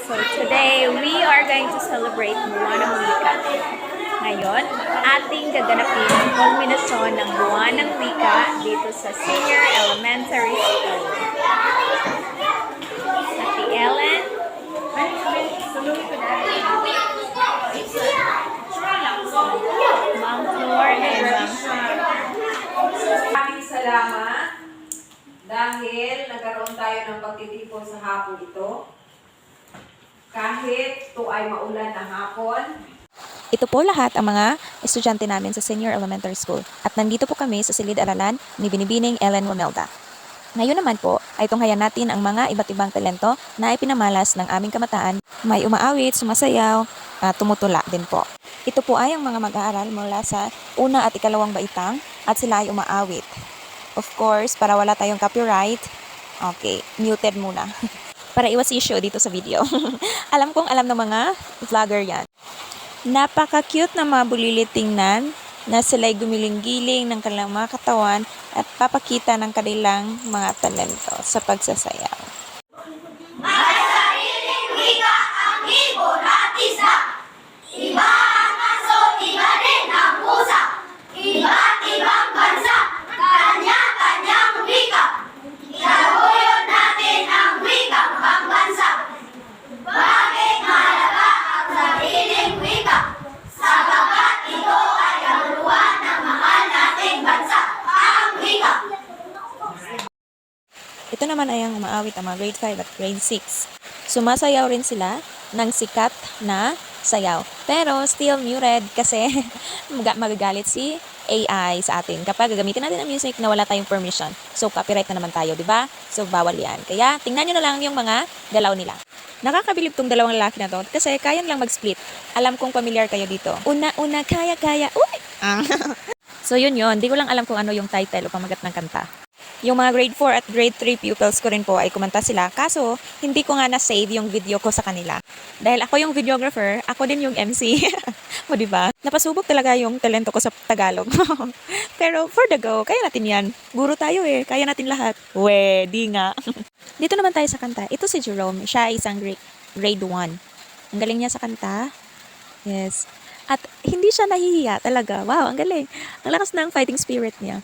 So today, we are going to celebrate Buwan ng Wika. Ngayon, ating gaganapin ang kulminasyon ng Buwan ng Wika dito sa Senior Elementary School. Ate Ellen, Ma'am Flor, and Ma'am Maraming salamat dahil nagkaroon tayo ng pagtitipon sa hapon ito. Kahit ito ay maulan na hapon. Ito po lahat ang mga estudyante namin sa Senior Elementary School at nandito po kami sa silid-aralan ni Binibining Ellen Wamelda. Ngayon naman po ay tunghayan natin ang mga iba't ibang talento na ipinamalas ng aming kamataan. May umaawit, sumasayaw, at tumutula din po. Ito po ay ang mga mag-aaral mula sa una at ikalawang baitang at sila ay umaawit. Of course, para wala tayong copyright, okay, muted muna. Para iwas issue dito sa video. Alam kong alam ng mga vlogger yan. Napaka-cute na mga bulilit tingnan na sila'y gumiling-giling ng kanilang mga katawan at papakita ng kanilang mga talento sa pagsasayaw. May sariling wika ang ibon at isda. Iba ang aso, iba din ang pusa. Iba't ibang bansa, kanya-kanyang wika. Itaguyod natin ang wikang pambansa. Bakit mahalaga ang sariling wika? Sapagkat ito ay kaguluhan ng mahal nating bansa, ang wika. Ito naman ay ang umaawit ang mga grade 5 at grade 6. Sumasayaw rin sila ng sikat na sayaw. Pero still muted kasi magagalit si AI sa atin kapag gagamitin natin ang music na wala tayong permission. So copyright na naman tayo, di ba? So bawal yan. Kaya tingnan nyo na lang yung mga galaw nila. Nakakabilib tong dalawang lalaki na to kasi kaya lang mag-split. Alam kong familiar kayo dito. Una-una, kaya-kaya. Uy! So yun. Di ko lang alam kung ano yung title o pamagat ng kanta. Yung mga grade 4 at grade 3 pupils ko rin po ay kumanta sila. Kaso, hindi ko nga na-save yung video ko sa kanila. Dahil ako yung videographer, ako din yung MC. O diba? Napasubok talaga yung talento ko sa Tagalog. Pero for the go, kaya natin yan. Guro tayo eh. Kaya natin lahat. Di nga. Dito naman tayo sa kanta. Ito si Jerome. Siya ay isang grade 1. Ang galing niya sa kanta. Yes. At hindi siya nahihiya talaga. Wow, ang galing. Ang lakas ng fighting spirit niya.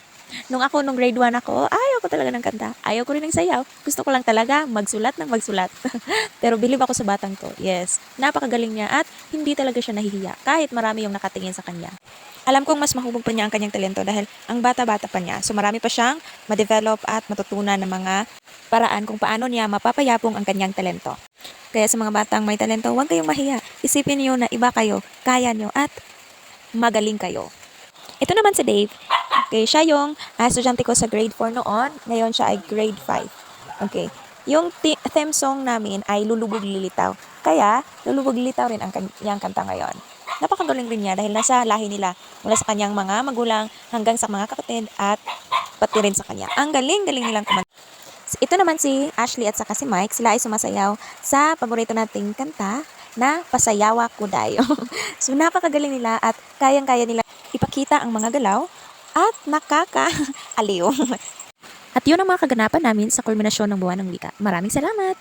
Nung grade 1 ako, ayaw ko talaga ng kanta. Ayaw ko rin ng sayaw. Gusto ko lang talaga magsulat ng magsulat. Pero believe ako sa batang to. Yes, napakagaling niya at hindi talaga siya nahihiya kahit marami yung nakatingin sa kanya. Alam kong mas mahubog pa niya ang kanyang talento dahil ang bata-bata pa niya. So marami pa siyang ma-develop at matutunan ng mga paraan kung paano niya mapapayapong ang kanyang talento. Kaya sa mga batang may talento, huwag kayong mahiya. Isipin niyo na iba kayo, kaya niyo at magaling kayo. Ito naman si Dave. Okay, siya yung estudyante ko sa grade 4 noon. Ngayon siya ay grade 5. Okay. Yung theme song namin ay Lulubog Lilitaw. Kaya, Lulubog Lilitaw rin ang kanyang kanta ngayon. Napakagaling rin niya dahil nasa lahi nila. Mula sa kanyang mga magulang hanggang sa mga kapatid at pati rin sa kanya. Ang galing-galing nilang kumanta. Ito naman si Ashley at saka si Mike. Sila ay sumasayaw sa paborito nating kanta na Pasayawa Kudayo. So napakagaling nila at kayang-kaya nila ipakita ang mga galaw at nakaka-aliw. At yun ang mga kaganapan namin sa kulminasyon ng Buwan ng Wika. Maraming salamat!